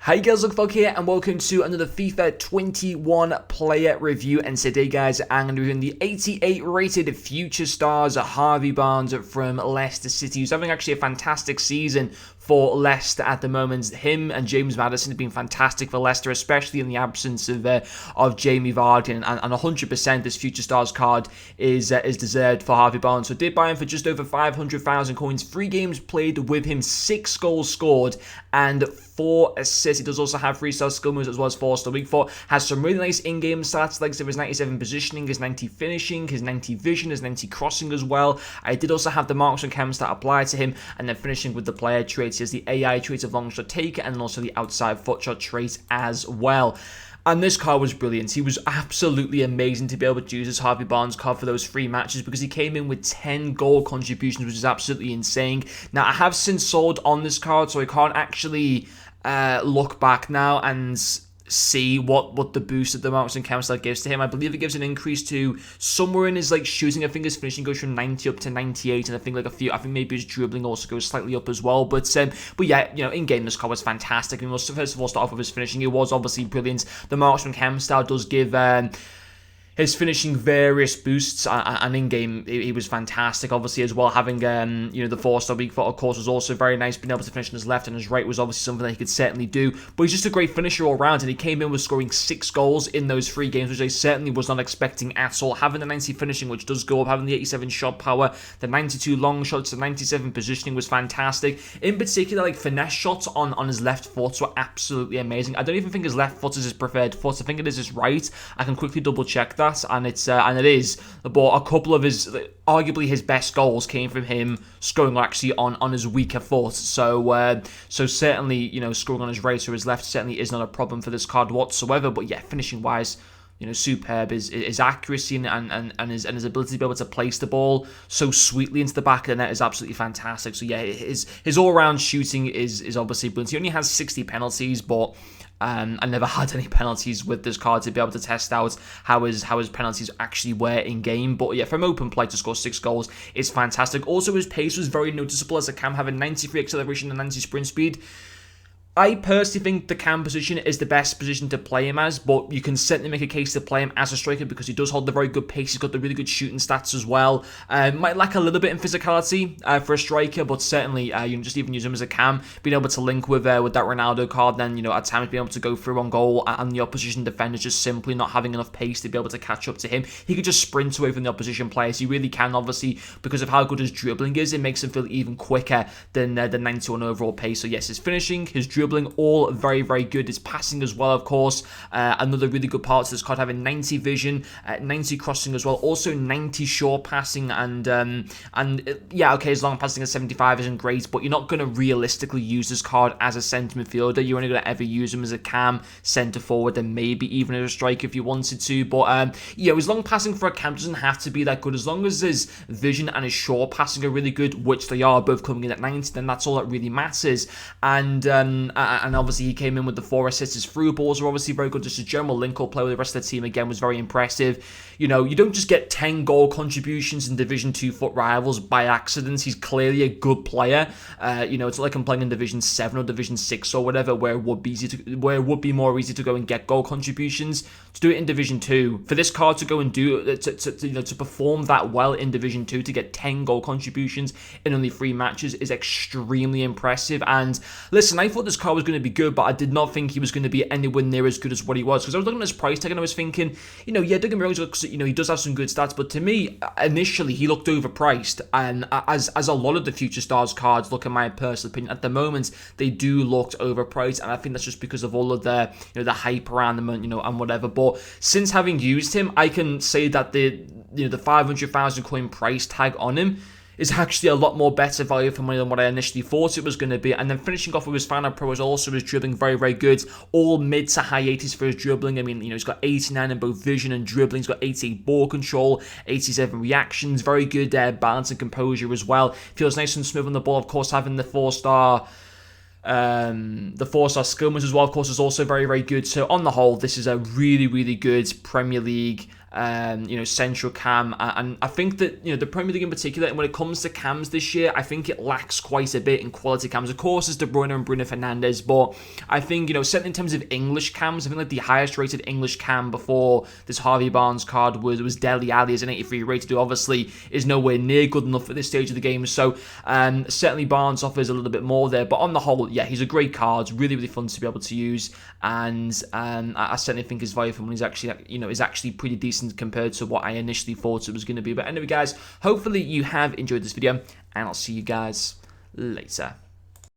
Hi guys, Luke here, and welcome to another FIFA 21 player review. And today, guys, I'm going to be doing the 88 rated future stars Harvey Barnes from Leicester City, who's having actually a fantastic season for Leicester at the moment. Him and James Maddison have been fantastic for Leicester, especially in the absence of Jamie Vardy, and 100% this future stars card is deserved for Harvey Barnes. So I did buy him for just over 500,000 coins. 3 games played with him, 6 goals scored, and 4 assists. He does also have 3-star skill moves as well as 4-star weak foot. Has some really nice in-game stats, like his 97 positioning, his 90 finishing, his 90 vision, his 90 crossing as well. I did also have the marks and chems that apply to him, and then finishing with the player traits. He has the AI trait of long shot taker, and then also the outside foot shot trait as well. And this card was brilliant. He was absolutely amazing to be able to use this Harvey Barnes card for those 3 matches, because he came in with 10 goal contributions, which is absolutely insane. Now, I have since sold on this card, so I can't actually look back now and see what the boost of the marks and chems gives to him. I believe it gives an increase to somewhere in his shooting. I think his finishing goes from 90 up to 98, and I think maybe his dribbling also goes slightly up as well. But yeah, in game this card was fantastic. I mean, first of all, start off with his finishing. It was obviously brilliant. The marks and chems style does give his finishing various boosts, and in-game, he was fantastic, obviously, as well. Having, the 4-star weak foot, of course, was also very nice. Being able to finish on his left and his right was obviously something that he could certainly do. But he's just a great finisher all round, and he came in with scoring 6 goals in those 3 games, which I certainly was not expecting at all. Having the 90 finishing, which does go up, having the 87 shot power, the 92 long shots, the 97 positioning was fantastic. In particular, finesse shots on his left foot were absolutely amazing. I don't even think his left foot is his preferred foot. I think it is his right. I can quickly double check that. And it is, but a couple of his, arguably his best goals came from him scoring actually on his weaker foot. So certainly, scoring on his right or his left certainly is not a problem for this card whatsoever. But yeah, finishing wise, superb. His accuracy and his ability to be able to place the ball so sweetly into the back of the net is absolutely fantastic. So yeah, his all-round shooting is obviously brilliant. He only has 60 penalties, but I never had any penalties with this card to be able to test out how his penalties actually were in game. But yeah, from open play to score 6 goals is fantastic. Also, his pace was very noticeable as a cam, having 93 acceleration and 90 sprint speed. I personally think the cam position is the best position to play him as, but you can certainly make a case to play him as a striker because he does hold the very good pace. He's got the really good shooting stats as well. Might lack a little bit in physicality for a striker, but certainly just even use him as a cam, being able to link with that Ronaldo card, then at times being able to go through on goal, and the opposition defenders just simply not having enough pace to be able to catch up to him. He could just sprint away from the opposition players. He really can, obviously, because of how good his dribbling is. It makes him feel even quicker than the 91 overall pace. So yes, his finishing, his dribbling, all very, very good. His passing as well, of course. Another really good part of this card, having 90 vision, 90 crossing as well, also 90 short passing, and yeah, okay, his long passing at 75 isn't great, but you're not going to realistically use this card as a centre midfielder. You're only going to ever use him as a cam, centre forward, and maybe even as a striker if you wanted to. But yeah, his long passing for a cam doesn't have to be that good. As long as his vision and his short passing are really good, which they are, both coming in at 90, then that's all that really matters. And obviously he came in with the 4 assists. His through balls are obviously very good. Just a general link-up play with the rest of the team, again, was very impressive. You don't just get 10 goal contributions in Division 2 foot rivals by accident. He's clearly a good player. It's not like I'm playing in Division 7 or Division 6 or whatever, where it would be more easy to go and get goal contributions. To do it in Division 2, for this card to go and do to perform that well in Division 2, to get 10 goal contributions in only 3 matches is extremely impressive. And listen, I thought this card was going to be good, but I did not think he was going to be anywhere near as good as what he was, because I was looking at his price tag and I was thinking, yeah, don't get me wrong, he does have some good stats, but to me, initially, he looked overpriced, and as a lot of the future stars cards look, in my personal opinion, at the moment, they do look overpriced, and I think that's just because of all of the the hype around them, and whatever. But since having used him, I can say that the 500,000 coin price tag on him is actually a lot more better value for money than what I initially thought it was going to be. And then finishing off with his final pro is also his dribbling very, very good. All mid to high 80s for his dribbling. I mean, he's got 89 in both vision and dribbling. He's got 88 ball control, 87 reactions, very good balance and composure as well. Feels nice and smooth on the ball, of course, having the 4-star skill moves as well, of course, is also very, very good. So on the whole, this is a really, really good Premier League central cam, and I think that the Premier League in particular, and when it comes to cams this year, I think it lacks quite a bit in quality cams. Of course, it's De Bruyne and Bruno Fernandes, but I think certainly in terms of English cams, I think like the highest rated English cam before this Harvey Barnes card was Dele Alli as an 83 rated, who obviously is nowhere near good enough at this stage of the game. So certainly Barnes offers a little bit more there, but on the whole, yeah, he's a great card, really fun to be able to use, and I certainly think his value for money is actually pretty decent compared to what I initially thought it was going to be. But anyway, guys, hopefully you have enjoyed this video, and I'll see you guys later.